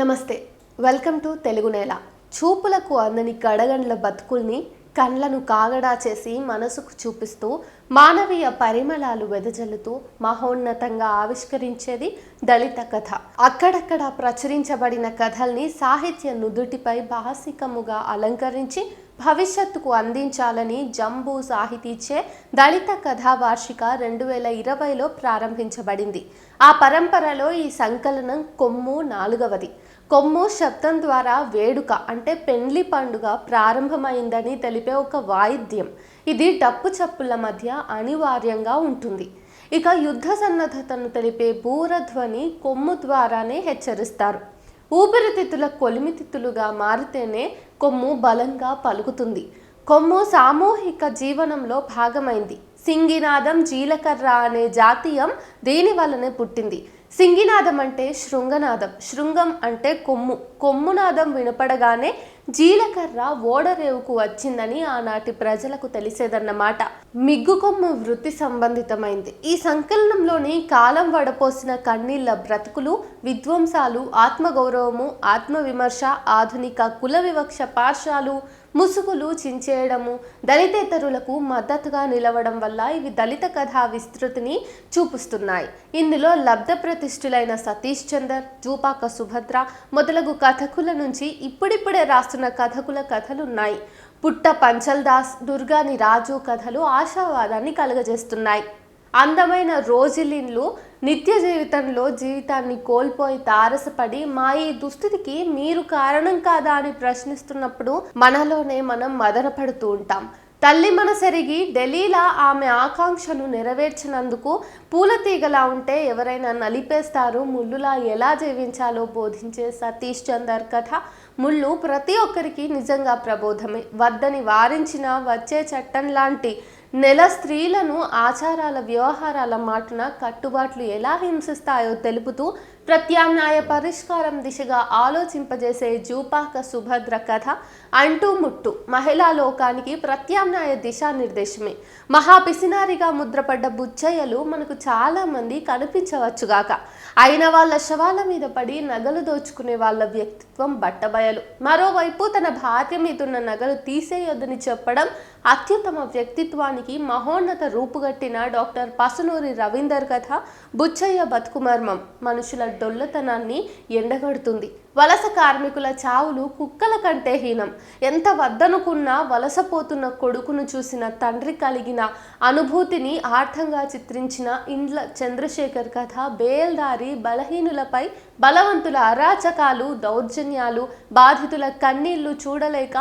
నమస్తే, welcome to Telugu నేల. చూపులకు అందని గడగండ్ల బతుకుల్ని కండ్లను కాగడా చేసి మనసుకు చూపిస్తూ మానవీయ పరిమళాలు వెదజల్లుతూ మహోన్నతంగా ఆవిష్కరించేది దళిత కథ. అక్కడక్కడ ప్రచురించబడిన కథల్ని సాహిత్య నుదుటిపై భాసికముగా అలంకరించి భవిష్యత్తుకు అందించాలని జంబూ సాహితీచే దళిత కథా వార్షిక 2020లో ప్రారంభించబడింది. ఆ పరంపరలో ఈ సంకలనం కొమ్ము 4వది. కొమ్ము శబ్దం ద్వారా వేడుక అంటే పెండ్లి పండుగ ప్రారంభమైందని తెలిపే ఒక వాయిద్యం. ఇది డప్పు చప్పుల మధ్య అనివార్యంగా ఉంటుంది. ఇక యుద్ధ సన్నద్ధతను తెలిపే బూరధ్వని కొమ్ము ద్వారానే హెచ్చరిస్తారు. ఊపిరితిత్తుల కొలిమితిత్తులుగా మారితేనే కొమ్ము బలంగా పలుకుతుంది. కొమ్ము సామూహిక జీవనంలో భాగమైంది. సింగినాదం, జీలకర్ర అనే జాతీయం దీని వల్లనే పుట్టింది. సింగినాదం అంటే శృంగనాదం, శృంగం అంటే కొమ్ము. కొమ్మునాదం వినపడగానే జీలకర్ర ఓడరేవుకు వచ్చిందని ఆనాటి ప్రజలకు తెలిసేదన్నమాట. మిగ్గు కొమ్ము వృత్తి సంబంధితమైంది. ఈ సంకలనంలోని కాలం వడపోసిన కన్నీళ్ల బ్రతుకులు, విధ్వంసాలు, ఆత్మగౌరవము, ఆత్మవిమర్శ, ఆధునిక కుల వివక్ష పార్శాలు, ముసుగులు చించేయడము, దళితేతరులకు మద్దతుగా నిలవడం వల్ల ఇవి దళిత కథా విస్తృతిని చూపిస్తున్నాయి. ఇందులో లబ్ధ ప్రతిష్ఠులైన సతీష్ చందర్, జూపాక సుభద్ర మొదలగు కథకుల నుంచి ఇప్పుడిప్పుడే రాస్తున్న కథకుల కథలున్నాయి. పుట్ట పంచల్ దాస్, దుర్గాని రాజు కథలు ఆశావాదాన్ని కలుగజేస్తున్నాయి. అందమైన రోజులిన్లు నిత్య జీవితంలో జీవితాన్ని కోల్పోయి తారసపడి మా ఈ దుస్థితికి మీరు కారణం కాదా అని ప్రశ్నిస్తున్నప్పుడు మనలోనే మనం మదనపడుతూ ఉంటాం. తల్లి మనసెరిగి ఢిల్లీలా ఆమె ఆకాంక్షను నెరవేర్చినందుకు పూలతీగలా ఉంటే ఎవరైనా నలిపేస్తారు, ముళ్ళులా ఎలా జీవించాలో బోధించే సతీష్ చందర్ కథ ముళ్ళు ప్రతి ఒక్కరికి నిజంగా ప్రబోధమే. వద్దని వారించిన వచ్చే చట్టం లాంటి నెల స్త్రీలను ఆచారాల వ్యవహారాల మాటున కట్టుబాట్లు ఎలా హింసిస్తాయో తెలుపుతూ ప్రత్యామ్నాయ పరిష్కారం దిశగా ఆలోచింపజేసే జూపాక సుభద్ర కథ అంటూ ముట్టు మహిళా లోకానికి ప్రత్యామ్నాయ దిశానిర్దేశమే. మహాపిసినారిగా ముద్రపడ్డ బుచ్చయ్యలు మనకు చాలా మంది కనిపించవచ్చుగాక, అయిన వాళ్ళ శవాల మీద పడి నగలు దోచుకునే వాళ్ళ వ్యక్తిత్వం బట్టబయలు. మరోవైపు తన భార్య మీదున్న నగలు తీసేయొద్దని చెప్పడం అత్యుత్తమ వ్యక్తిత్వానికి మహోన్నత రూపుగట్టిన డాక్టర్ పసునూరి రవీందర్ కథ బుచ్చయ్య బతుకుమర్మం మనుషుల డొల్లతనాన్ని ఎండగడుతుంది. వలస కార్మికుల చావులు కుక్కల కంటే హీనం. ఎంత వద్దనుకున్నా వలసపోతున్న కొడుకును చూసిన తండ్రి కలిగిన అనుభూతిని ఆర్థంగా చిత్రించిన ఇండ్ల చంద్రశేఖర్ కథ బేల్దారి బలహీనులపై బలవంతుల అరాచకాలు, దౌర్జన్యాలు, బాధితుల కన్నీళ్లు చూడలేక,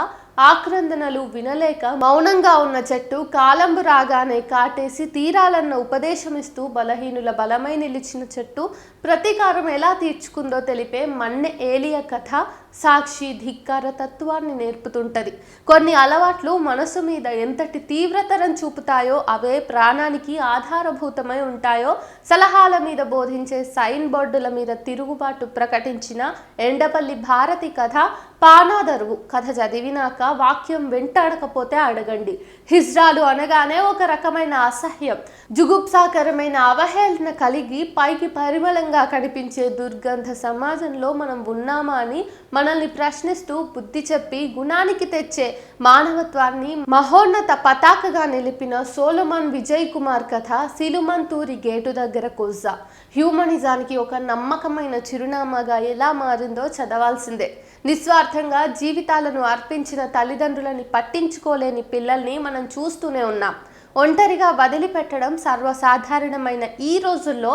ఆక్రందనలు వినలేక మౌనంగా ఉన్న చెట్టు కాలంబు రాగానే కాటేసి తీరాలన్న ఉపదేశమిస్తూ బలహీనుల బలమై నిలిచిన చెట్టు ప్రతీకారం ఎలా తీర్చుకుందో తెలిపే మన్నె ఏలియ కథ సాక్షి ధిక్కార తత్వాన్ని నేర్పుతుంటది. కొన్ని అలవాట్లు మనసు మీద ఎంతటి తీవ్రతరం చూపుతాయో అవే ప్రాణానికి ఆధారభూతమై ఉంటాయో సలహాల మీద బోధించే సైన్ బోర్డుల మీద తిరుగుబాటు ప్రకటించిన ఎండపల్లి భారతి కథ పానాదరువు కథ చదివినాక వాక్యం వెంటాడకపోతే అడగండి. హిజ్రాలు అనగానే ఒక రకమైన అసహ్యం, జుగుప్సాకరమైన అవహేళన కలిగి పైకి పరిమళంగా కనిపించే దుర్గంధ సమాజంలో మనం ఉన్నామా అని మనల్ని ప్రశ్నిస్తూ బుద్ధి చెప్పి గుణానికి తెచ్చే మానవత్వాన్ని మహోన్నత పతాకగా నిలిపిన సోలమన్ విజయ్ కుమార్ కథ సిలుమంతూరి గేటు దగ్గర కొజ్జా హ్యూమనిజానికి ఒక నమ్మకమైన చిరునామాగా ఎలా మారిందో చదవాల్సిందే. నిస్వార్థంగా జీవితాలను అర్పించిన తల్లిదండ్రులని పట్టించుకోలేని పిల్లల్ని మనం చూస్తూనే ఉన్నాం. ఒంటరిగా వదిలిపెట్టడం సర్వసాధారణమైన ఈ రోజుల్లో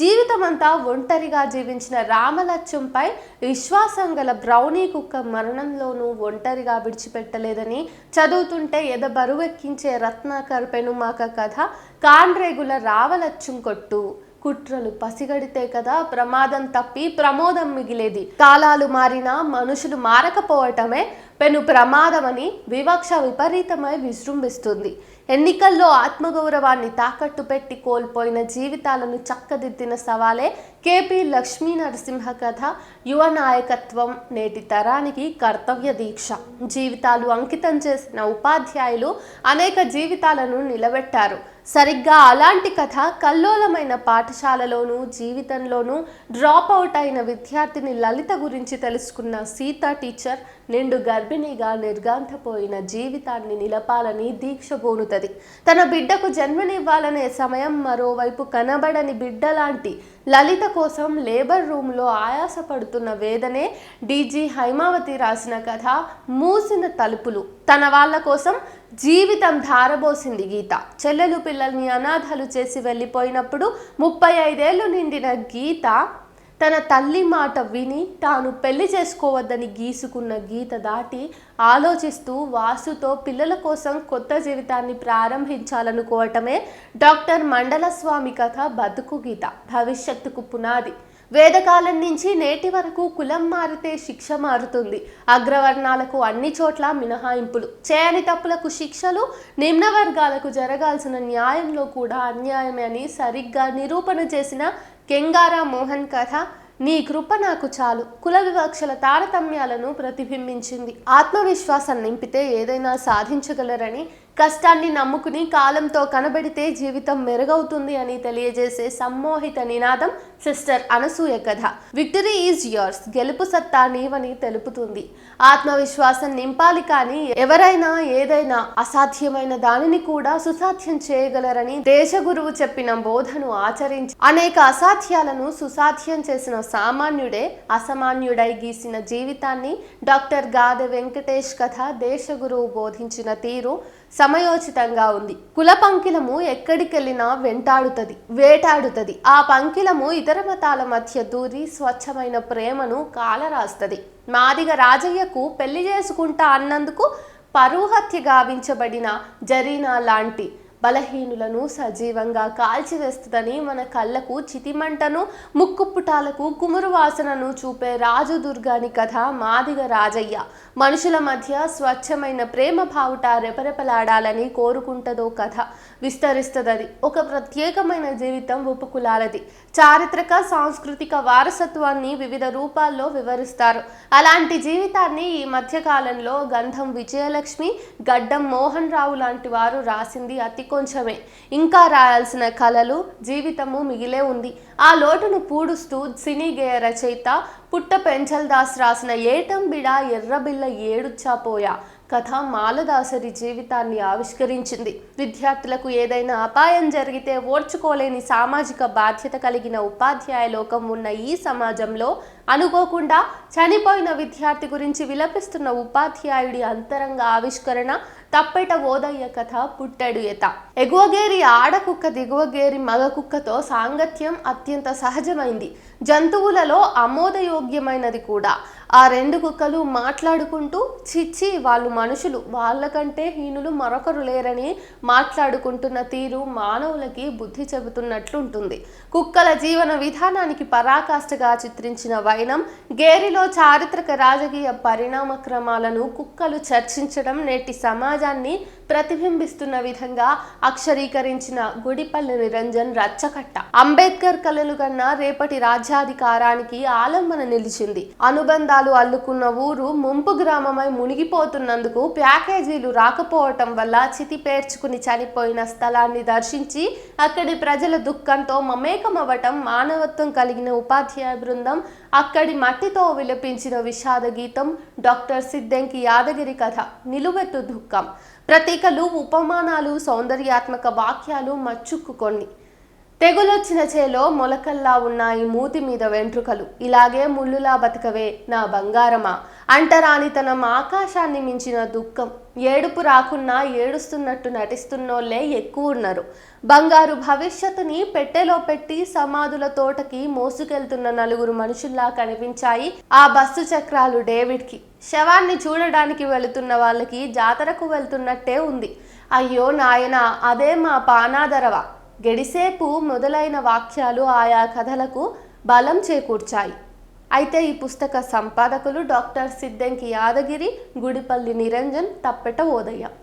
జీవితమంతా ఒంటరిగా జీవించిన రామలక్ష్యంపై విశ్వాసం గల బ్రౌనీ కుక్క మరణంలోనూ ఒంటరిగా విడిచిపెట్టలేదని చదువుతుంటే ఎదబరువెక్కించే రత్నాకర్ పెనుమాక కథ కాండ్రేగుల రావలచ్చుం కొట్టు. కుట్రలు పసిగడితే కదా ప్రమాదం తప్పి ప్రమోదం మిగిలేది. కాలాలు మారినా మనుషులు మారకపోవటమే పెను ప్రమాదమని వివక్ష విపరీతమై విజృంభిస్తుంది. ఎన్నికల్లో ఆత్మగౌరవాన్ని తాకట్టు పెట్టి కోల్పోయిన జీవితాలను చక్కదిద్దిన సవాలే కేపీ లక్ష్మీ నరసింహ కథ. యువ నాయకత్వం నేటి తరానికి కర్తవ్య దీక్ష. జీవితాలు అంకితం చేసిన ఉపాధ్యాయులు అనేక జీవితాలను నిలబెట్టారు. సరిగ్గా అలాంటి కథ కల్లోలమైన పాఠశాలలోనూ జీవితంలోనూ డ్రాప్ అవుట్ అయిన విద్యార్థిని లలిత గురించి తెలుసుకున్న సీత టీచర్ నిండు గర్భిణిగా నిర్గాంతపోయిన జీవితాన్ని నిలపాలని దీక్ష బోనుతది. తన బిడ్డకు జన్మనివ్వాలనే సమయం మరోవైపు కనబడని బిడ్డ లాంటి లలిత కోసం లేబర్ రూమ్లో ఆయాసపడుతున్న వేదనే డీజీ హైమావతి రాసిన కథ మూసిన తలుపులు. తన వాళ్ళ కోసం జీవితం ధారబోసింది గీత. చెల్లెలు పిల్లల్ని అనాథలు చేసి వెళ్ళిపోయినప్పుడు 35 ఏళ్ళు నిండిన గీత తన తల్లి మాట విని తాను పెళ్లి చేసుకోవద్దని గీసుకున్న గీత దాటి ఆలోచిస్తూ వాసుతో పిల్లల కోసం కొత్త జీవితాన్ని ప్రారంభించాలనుకోవటమే డాక్టర్ మండలస్వామి కథ బతుకు గీత. భవిష్యత్తుకు పునాది. వేదకాలం నుంచి నేటి వరకు కులం మారితే శిక్ష మారుతుంది. అగ్రవర్ణాలకు అన్ని చోట్ల మినహాయింపులు, చేయని తప్పులకు శిక్షలు, నిమ్న వర్గాలకు జరగాల్సిన న్యాయంలో కూడా అన్యాయమే అని సరిగ్గా నిరూపణ చేసిన కెంగారా మోహన్ కథ నీ కృప నాకు చాలు కుల వివక్షల తారతమ్యాలను ప్రతిబింబించింది. ఆత్మవిశ్వాసం నింపితే ఏదైనా సాధించగలరని, కష్టాన్ని నమ్ముకుని కాలంతో కనబడితే జీవితం మెరుగవుతుంది అని తెలియజేసే సమ్మోహిత నినాదం సిస్టర్ అనసూయ కథ. విక్టరీ ఈజ్ యోర్స్, గెలుపు సత్తా నీవని తెలుపుతుంది. ఆత్మవిశ్వాసం నింపాలి కానీ ఎవరైనా ఏదైనా అసాధ్యమైన దానిని కూడా సుసాధ్యం చేయగలరని దేశగురువు చెప్పిన బోధను ఆచరించి అనేక అసాధ్యాలను సుసాధ్యం చేసిన సామాన్యుడే అసామాన్యుడై గీసిన జీవితాన్ని డాక్టర్ గాదె వెంకటేష్ కథ దేశగురువు బోధించిన తీరు సమయోచితంగా ఉంది. కుల పంకిలము ఎక్కడికెళ్ళినా వేటాడుతుంది. ఆ పంకిలము ఇతర మతాల మధ్య దూరి స్వచ్ఛమైన ప్రేమను కాలరాస్తుంది. మాదిగ రాజయ్యకు పెళ్లి చేసుకుంటా అన్నందుకు పరువు హత్య గావించబడిన జరీనా లాంటి బలహీనులను సజీవంగా కాల్చివేస్తుందని మన కళ్ళకు చితిమంటను, ముక్కుపుటాలకు కుమురు వాసనను చూపే రాజదుర్గాని కథ మాదిగ రాజయ్య. మనుషుల మధ్య స్వచ్ఛమైన ప్రేమ భావుట రెపరెపలాడాలని కోరుకుంటదో కథ విస్తరిస్తుంది. ఒక ప్రత్యేకమైన జీవితం ఉపకులాలది. చారిత్రక సాంస్కృతిక వారసత్వాన్ని వివిధ రూపాల్లో వివరిస్తారు. అలాంటి జీవితాన్ని ఈ మధ్యకాలంలో గంధం విజయలక్ష్మి, గడ్డం మోహన్ రావు లాంటి వారు రాసింది అతి కొంచెమే. ఇంకా రాయాల్సిన కళలు జీవితము మిగిలే ఉంది. ఆ లోటును పూడుస్తూ సినీ గేయ రచయిత పుట్ట పెంచల్ దాస్ రాసిన ఏటంబిడ ఎర్రబిల్ల ఏడుచ్చాపోయా కథ మాలదాసరి జీవితాన్ని ఆవిష్కరించింది. విద్యార్థులకు ఏదైనా అపాయం జరిగితే ఓర్చుకోలేని సామాజిక బాధ్యత కలిగిన ఉపాధ్యాయ లోకం ఉన్న ఈ సమాజంలో అనుకోకుండా చనిపోయిన విద్యార్థి గురించి విలపిస్తున్న ఉపాధ్యాయుడి అంతరంగ ఆవిష్కరణ తప్పెట ఓదయ్య కథ పుట్టెడు ఎత. ఎగువగేరి ఆడకుక్క దిగువగేరి మగ కుక్కతో సాంగత్యం అత్యంత సహజమైంది. జంతువులలో ఆమోదయోగ్యమైనది కూడా. ఆ రెండు కుక్కలు మాట్లాడుకుంటూ చిచ్చి వాళ్ళు మనుషులు, వాళ్ళకంటే హీనులు మరొకరు లేరని మాట్లాడుకుంటున్న తీరు మానవులకి బుద్ధి చెబుతున్నట్లుంటుంది. కుక్కల జీవన విధానానికి పరాకాష్ఠగా చిత్రించిన వైనం గేరిలో చారిత్రక రాజకీయ పరిణామ క్రమాలను కుక్కలు చర్చించడం నేటి సమాజాన్ని ప్రతిబింబిస్తున్న విధంగా అక్షరీకరించిన గుడిపల్లి నిరంజన్ రచ్చకట్ట అంబేద్కర్ కలలు కన్నా రేపటి రాజ్యాధికారానికి ఆలంబన నిలిచింది. అనుబంధాలు అల్లుకున్న ఊరు ముంపు గ్రామమై మునిగిపోతున్నందుకు ప్యాకేజీలు రాకపోవటం వల్ల చితి పేర్చుకుని చనిపోయిన స్థలాన్ని దర్శించి అక్కడి ప్రజల దుఃఖంతో మమేకమవ్వటం మానవత్వం కలిగిన ఉపాధ్యాయ బృందం అక్కడి మట్టితో విలపించిన విషాద గీతం డాక్టర్ సిద్దంకి యాదగిరి కథ నిలువెత్తు దుఃఖం. ప్రతీకలు, ఉపమానాలు, సౌందర్యాత్మక వాక్యాలు మచ్చుక్కు కొన్ని. తెగులొచ్చిన చేలో మొలకల్లా ఉన్నాయి మూతి మీద వెంట్రుకలు, ఇలాగే ముళ్ళులా బతకవే నా బంగారమా అంటరానితనం ఆకాశాన్ని మించిన దుఃఖం. ఏడుపు రాకున్నా ఏడుస్తున్నట్టు నటిస్తున్నోళ్లే ఎక్కువ ఉన్నారు. బంగారు భవిష్యత్తుని పెట్టెలో పెట్టి సమాధుల తోటకి మోసుకెళ్తున్న నలుగురు మనుషుల్లా కనిపించాయి ఆ బస్సు చక్రాలు డేవిడ్కి. శవాన్ని చూడడానికి వెళుతున్న వాళ్ళకి జాతరకు వెళ్తున్నట్టే ఉంది. అయ్యో నాయనా అదే మా పానాదరవ గెడిసేపు మొదలైన వాక్యాలు ఆయా కథలకు బలం చేకూర్చాయి. అయితే ఈ పుస్తక సంపాదకులు డాక్టర్ సిద్దంకి యాదగిరి, గుడిపల్లి నిరంజన్, తప్పెట ఓదయ్య.